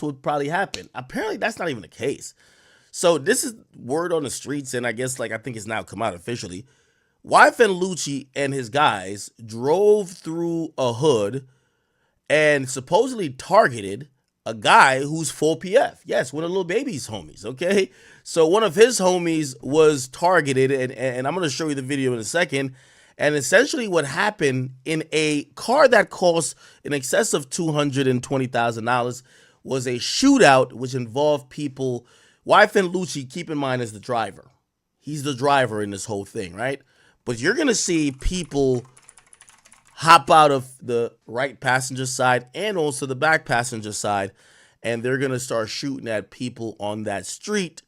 would probably happen. Apparently, that's not even the case. So this is word on the streets, and I guess I think it's now come out officially. Yfnlucci and his guys drove through a hood and supposedly targeted a guy who's full PF. Yes, one of Lil Baby's homies, okay? So one of his homies was targeted, and I'm going to show you the video in a second. And essentially what happened in a car that cost in excess of $220,000 was a shootout which involved people. Yfnlucci, keep in mind, is the driver. He's the driver in this whole thing, right? But you're going to see people hop out of the right passenger side and also the back passenger side, and they're going to start shooting at people on that street.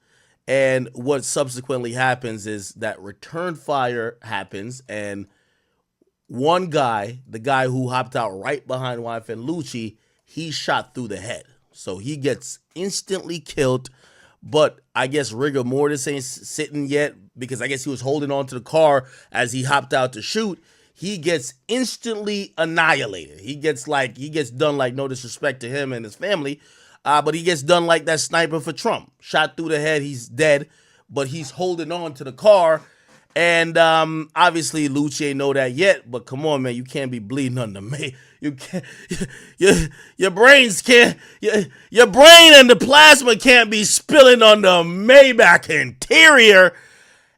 And what subsequently happens is that return fire happens, and one guy, the guy who hopped out right behind Yfnlucci, he's shot through the head. So he gets instantly killed, but I guess rigor mortis ain't sitting yet, because I guess he was holding on to the car as he hopped out to shoot. He gets instantly annihilated. He gets done, like, no disrespect to him and his family, but he gets done like that sniper for Trump. Shot through the head, he's dead, but he's holding on to the car. And obviously Lucci ain't know that yet, but come on, man, you can't be bleeding on the you can't, your brains can't, your brain and the plasma can't be spilling on the Maybach interior.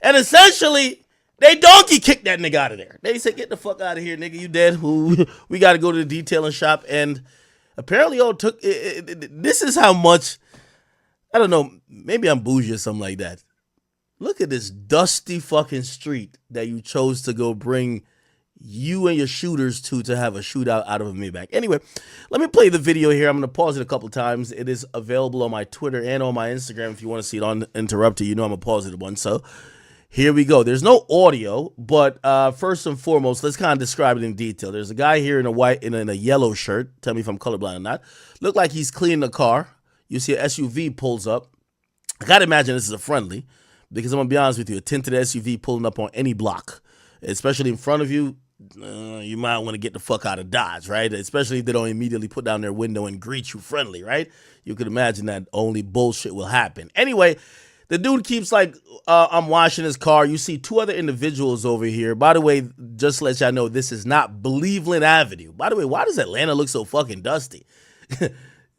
And essentially, they donkey kicked that nigga out of there. They said, get the fuck out of here, nigga, you dead. We got to go to the detailing shop. And apparently, this is how much, I don't know, maybe I'm bougie or something like that. Look at this dusty fucking street that you chose to go bring you and your shooters to have a shootout out of a Maybach. Anyway, let me play the video here. I'm going to pause it a couple times. It is available on my Twitter and on my Instagram if you want to see it uninterrupted. You know I'm a positive one, so here we go. There's no audio, but first and foremost, let's kind of describe it in detail. There's a guy here in a yellow shirt. Tell me if I'm colorblind or not. Look like he's cleaning the car. You see an SUV pulls up. I gotta imagine this is a friendly, because I'm gonna be honest with you, a tinted SUV pulling up on any block, especially in front of you, you might want to get the fuck out of Dodge, right? Especially if they don't immediately put down their window and greet you friendly, right? You could imagine that only bullshit will happen. Anyway, the dude keeps I'm washing his car. You see two other individuals over here. By the way, just to let y'all know, this is not Cleveland Avenue. By the way, why does Atlanta look so fucking dusty?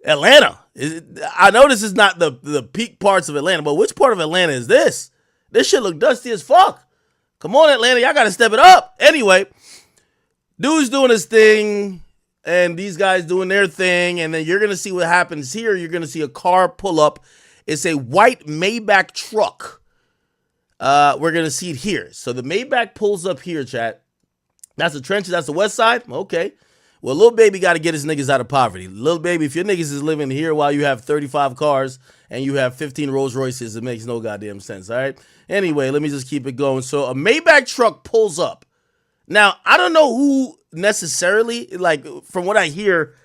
Atlanta. I know this is not the peak parts of Atlanta, but which part of Atlanta is this? This shit look dusty as fuck. Come on, Atlanta. Y'all got to step it up. Anyway, dude's doing his thing, and these guys doing their thing, and then you're going to see what happens here. You're going to see a car pull up. It's a white Maybach truck. We're going to see it here. So the Maybach pulls up here, chat. That's the trenches. That's the west side. Okay. Well, Lil Baby got to get his niggas out of poverty. Lil Baby, if your niggas is living here while you have 35 cars and you have 15 Rolls Royces, it makes no goddamn sense, all right? Anyway, let me just keep it going. So a Maybach truck pulls up. Now, I don't know who necessarily, from what I hear,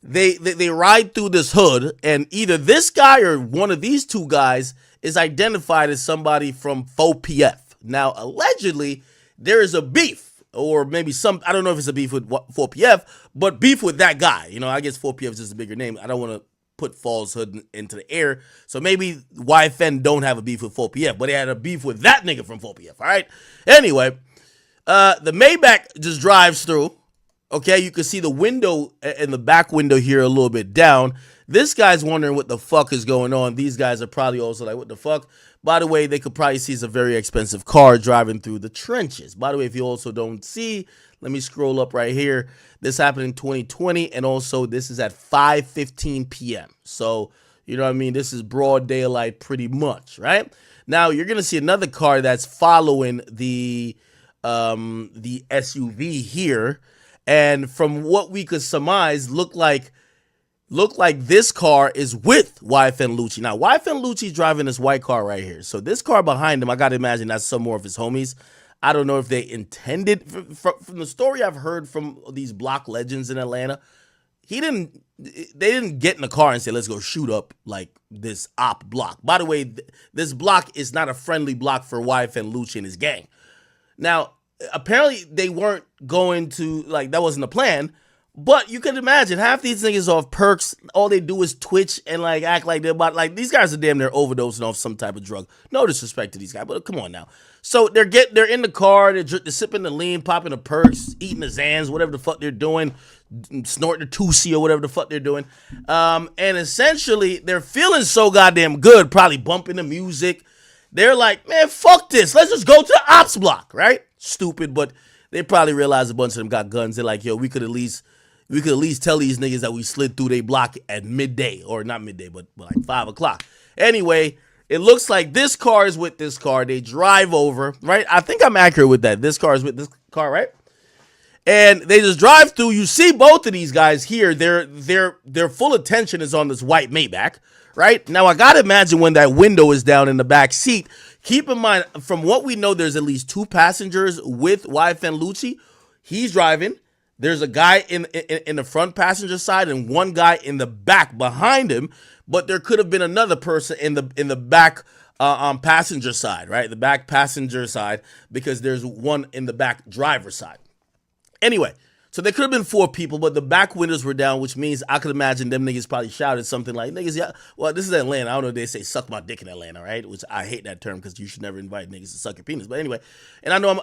they ride through this hood, and either this guy or one of these two guys is identified as somebody from 4PF. Now, allegedly, there is a beef. Or maybe I don't know if it's a beef with 4PF, but beef with that guy. You know, I guess 4PF is just a bigger name. I don't want to put falsehood into the air. So maybe YFN don't have a beef with 4PF, but they had a beef with that nigga from 4PF, all right? Anyway, the Maybach just drives through. Okay, you can see the window and the back window here a little bit down. This guy's wondering what the fuck is going on. These guys are probably also like, what the fuck? By the way, they could probably see it's a very expensive car driving through the trenches. By the way, if you also don't see, let me scroll up right here. This happened in 2020, and also this is at 5:15 p.m. So, you know what I mean? This is broad daylight pretty much, right? Now, you're going to see another car that's following the SUV here. And from what we could surmise, look like this car is with Yfnlucci. Now, Yfnlucci's driving this white car right here. So this car behind him, I got to imagine that's some more of his homies. I don't know if they intended, from the story I've heard from these block legends in Atlanta, they didn't get in the car and say, let's go shoot up like this op block. By the way, this block is not a friendly block for Yfnlucci and his gang. Now, apparently they weren't going to, that wasn't the plan, But you can imagine half these niggas off perks. All they do is twitch and like act like they're about like these guys are damn near overdosing off some type of drug. No disrespect to these guys, but come on now. So they're in the car, they're sipping the lean, popping the perks, eating the Zans, whatever the fuck they're doing, snorting the Tusi or whatever the fuck they're doing. And essentially they're feeling so goddamn good, probably bumping the music. They're like, man, fuck this. Let's just go to the ops block, right? Stupid, but they probably realize a bunch of them got guns. They're like, yo, we could at least tell these niggas that we slid through their block at midday, or not midday, but like 5 o'clock. Anyway, it looks like this car is with this car. They drive over, right? I think I'm accurate with that. This car is with this car, right? And they just drive through. You see both of these guys here. Their full attention is on this white Maybach, right? Now I gotta imagine when that window is down in the back seat. Keep in mind, from what we know, there's at least 2 passengers with yfnlucci. He's driving. There's a guy in the front passenger side and one guy in the back behind him, but there could have been another person in the back passenger side, right? The back passenger side, because there's one in the back driver's side. Anyway, so there could have been 4 people, but the back windows were down, which means I could imagine them niggas probably shouted something like, niggas, yeah, well, this is Atlanta. I don't know if they say suck my dick in Atlanta, right? Which I hate that term because you should never invite niggas to suck your penis. But anyway, and I know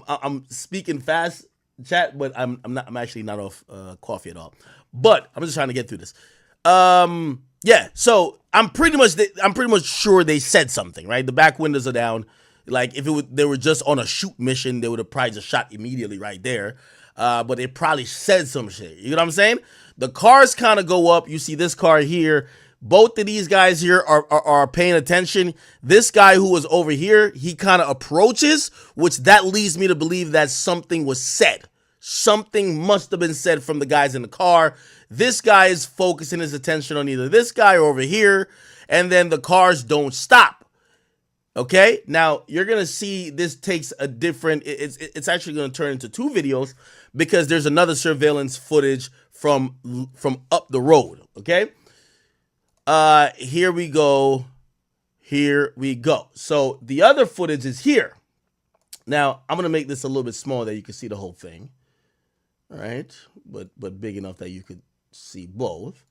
I'm speaking fast, chat, but I'm actually not off coffee at all. But I'm just trying to get through this. Yeah, so I'm pretty much sure they said something, right? The back windows are down. Like if they were just on a shoot mission, they would have probably just shot immediately right there. But they probably said some shit. You know what I'm saying? The cars kind of go up. You see this car here. Both of these guys here are paying attention. This guy who was over here, he kind of approaches, which that leads me to believe that something was said. Something must have been said from the guys in the car. This guy is focusing his attention on either this guy or over here, and then the cars don't stop. Okay, now you're gonna see this takes a different. It's actually gonna turn into 2 videos because there's another surveillance footage from up the road. Okay, here we go. Here we go. So the other footage is here. Now I'm gonna make this a little bit smaller that you can see the whole thing. All right, but big enough that you could see both.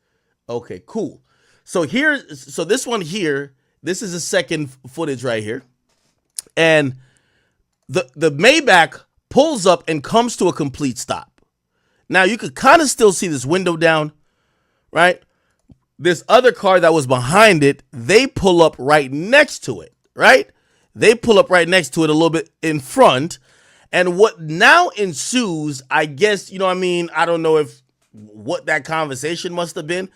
Okay, cool. So this one here. This is the second footage right here. And the Maybach pulls up and comes to a complete stop. Now, you could kind of still see this window down, right? This other car that was behind it, they pull up right next to it, right? They pull up right next to it a little bit in front. And what now ensues, I guess, you know what I mean? I don't know what that conversation must have been.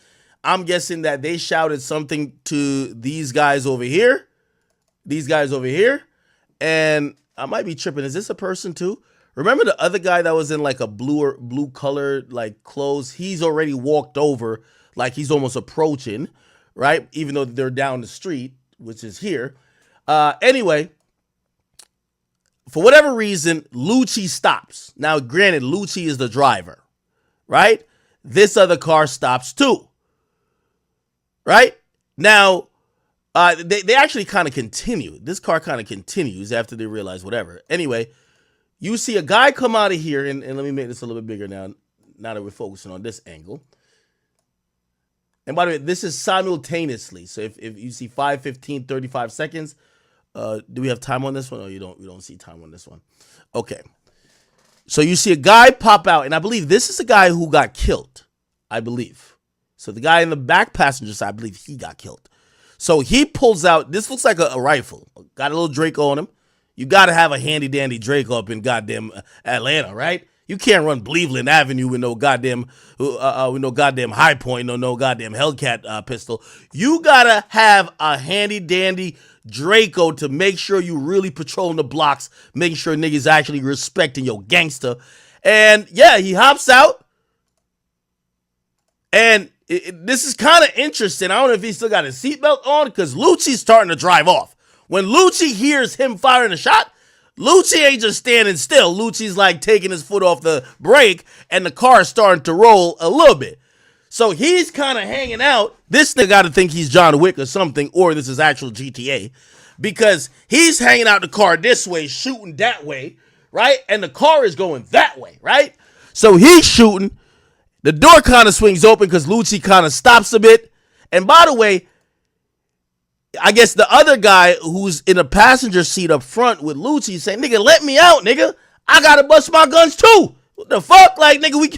I'm guessing that they shouted something to these guys over here. And I might be tripping. Is this a person too? Remember the other guy that was in like a blue colored like clothes? He's already walked over, like he's almost approaching, right? Even though they're down the street, which is here. Anyway, for whatever reason, Lucci stops. Now, granted, Lucci is the driver, right? This other car stops too. Right? Now, they actually kind of continue. This car kind of continues after they realize whatever. Anyway, you see a guy come out of here, and let me make this a little bit bigger now that we're focusing on this angle. And by the way, this is simultaneously. So if you see 5, 15, 35 seconds, do we have time on this one? Or you don't see time on this one. Okay. So you see a guy pop out, and I believe this is the guy who got killed. I believe. So the guy in the back passenger side, I believe he got killed. So he pulls out, this looks like a rifle. Got a little Draco on him. You got to have a handy dandy Draco up in goddamn Atlanta, right? You can't run Cleveland Avenue with no goddamn High Point, no goddamn Hellcat pistol. You got to have a handy dandy Draco to make sure you really patrolling the blocks, making sure niggas actually respecting your gangster. And yeah, he hops out. And this is kind of interesting. I don't know if he still got his seatbelt on because Lucci's starting to drive off. When Lucci hears him firing a shot, Lucci ain't just standing still. Lucci's like taking his foot off the brake and the car is starting to roll a little bit. So he's kind of hanging out. This nigga got to think he's John Wick or something, or this is actual GTA, because he's hanging out the car this way, shooting that way, right? And the car is going that way, right? So he's shooting. The door kind of swings open because Lucci kind of stops a bit. And by the way, I guess the other guy who's in a passenger seat up front with Lucci saying, nigga, let me out, nigga. I gotta bust my guns too. What the fuck? Like, nigga, we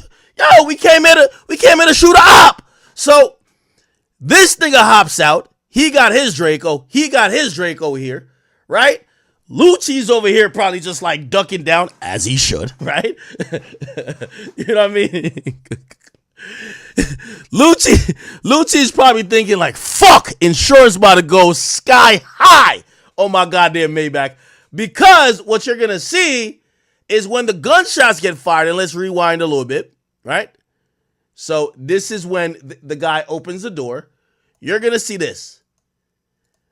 came here to shoot a op. So this nigga hops out. He got his Draco. He got his Draco here, right? Lucci's over here probably just like ducking down, as he should, right? You know what I mean? Lucci's probably thinking like, fuck, insurance about to go sky high on my goddamn Maybach. Because what you're going to see is when the gunshots get fired, and let's rewind a little bit, right? So this is when the guy opens the door. You're going to see this.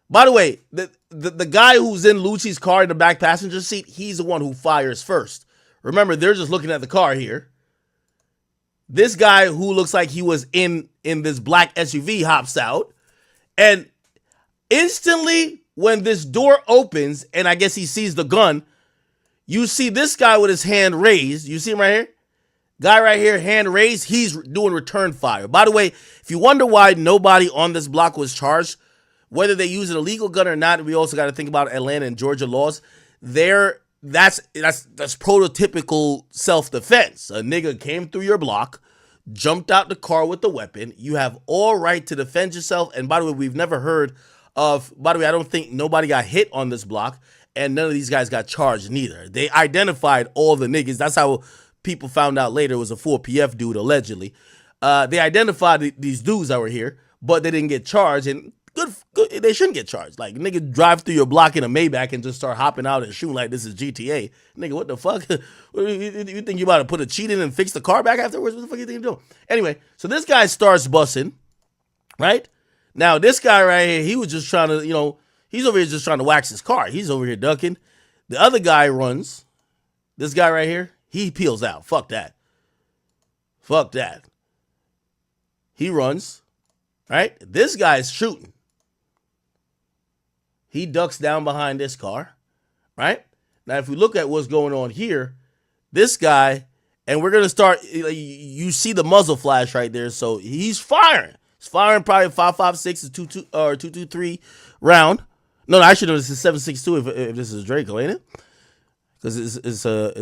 By the way, the guy who's in Lucci's car in the back passenger seat, he's the one who fires first. Remember, they're just looking at the car here. This guy who looks like he was in this black SUV hops out. And instantly, when this door opens, and I guess he sees the gun, you see this guy with his hand raised. You see him right here? Guy right here, hand raised. He's doing return fire. By the way, if you wonder why nobody on this block was charged, whether they use an illegal gun or not, we also got to think about Atlanta and Georgia laws. That's prototypical self-defense. A nigga came through your block, jumped out the car with the weapon. You have all right to defend yourself. And by the way, we've never heard of, by the way, I don't think nobody got hit on this block, and none of these guys got charged neither. They identified all the niggas. That's how people found out later it was a 4PF dude, allegedly. They identified these dudes that were here, but they didn't get charged. And good, they shouldn't get charged. Like, nigga drive through your block in a Maybach and just start hopping out and shooting like this is GTA. Nigga, what the fuck? You think you about to put a cheat in and fix the car back afterwards? What the fuck you think you're doing? Anyway, so this guy starts busting, right? Now, this guy right here, he was just trying to, he's over here just trying to wax his car. He's over here ducking. The other guy runs. This guy right here, he peels out. Fuck that. Fuck that. He runs, right? This guy's shooting. He ducks down behind this car, right? Now, if we look at what's going on here, this guy, and we're going to start, you see the muzzle flash right there. So he's firing. He's firing probably 5.56 or 223 round. No, actually, no, this is 7.62 if this is Draco, ain't it? Because it's a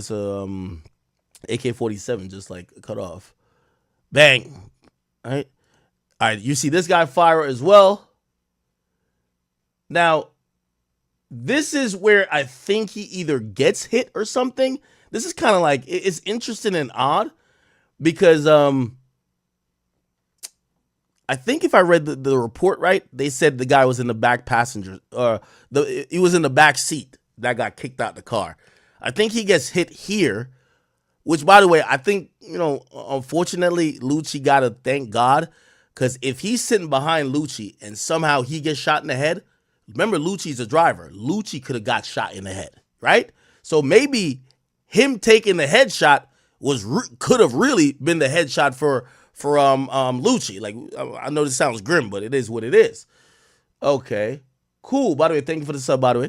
AK-47 just like cut off. Bang. All right, you see this guy fire as well. Now, this is where I think he either gets hit or something. This is kind of like, it's interesting and odd because I think if I read the report right, they said the guy was in the back passenger, he was in the back seat that got kicked out the car. I think he gets hit here, which, by the way, I think, unfortunately, Lucci got to thank God, because if he's sitting behind Lucci and somehow he gets shot in the head, remember, Lucci's a driver. Lucci could have got shot in the head, right? So maybe him taking the headshot could have really been the headshot for Lucci. Like, I know this sounds grim, but it is what it is. Okay, cool. By the way, thank you for the sub, by the way.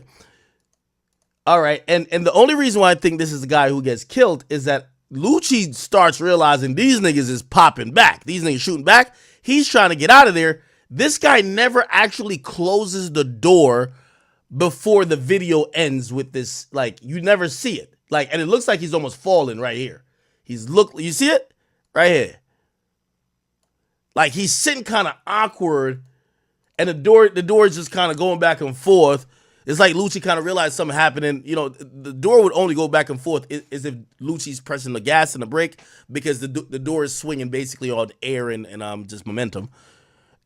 All right, and the only reason why I think this is the guy who gets killed is that Lucci starts realizing these niggas is popping back. These niggas shooting back. He's trying to get out of there. This guy never actually closes the door before the video ends with this, like, you never see it. Like, and it looks like he's almost falling right here. You see it? Right here. Like, he's sitting kind of awkward, and the door is just kind of going back and forth. It's like Lucci kind of realized something happening. The door would only go back and forth as if Lucci's pressing the gas and the brake, because the door is swinging basically on air and just momentum.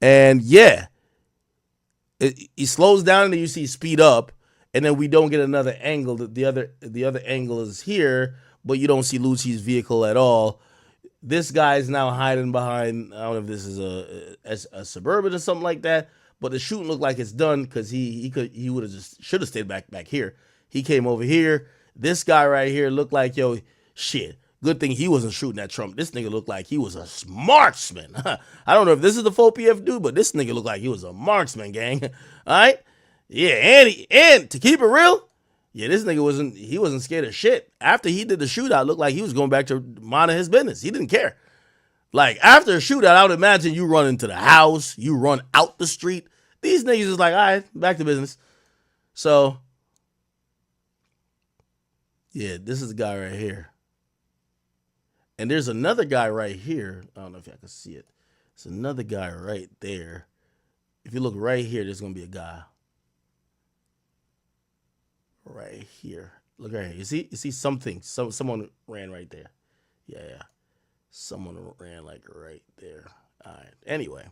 And yeah, he slows down and then you see speed up, and then we don't get another angle. The other angle is here, but you don't see Lucci's vehicle at all. This guy is now hiding behind, I don't know if this is a Suburban or something like that, but the shooting looked like it's done because he would have just should have stayed back here. He came over here. This guy right here looked like, yo, shit. Good thing he wasn't shooting at Trump. This nigga looked like he was a marksman. I don't know if this is the 4PF dude, but this nigga looked like he was a marksman, gang. All right? Yeah, and to keep it real, yeah, this nigga wasn't scared of shit. After he did the shootout, it looked like he was going back to minding his business. He didn't care. Like after a shootout, I would imagine you run into the house, you run out the street. These niggas is like, all right, back to business. So, yeah, this is the guy right here. And there's another guy right here. I don't know if y'all can see it. There's another guy right there. If you look right here, there's gonna be a guy. Right here. Look right here. You see something. Someone ran right there. Yeah. Someone ran like right there. All right. Anyway.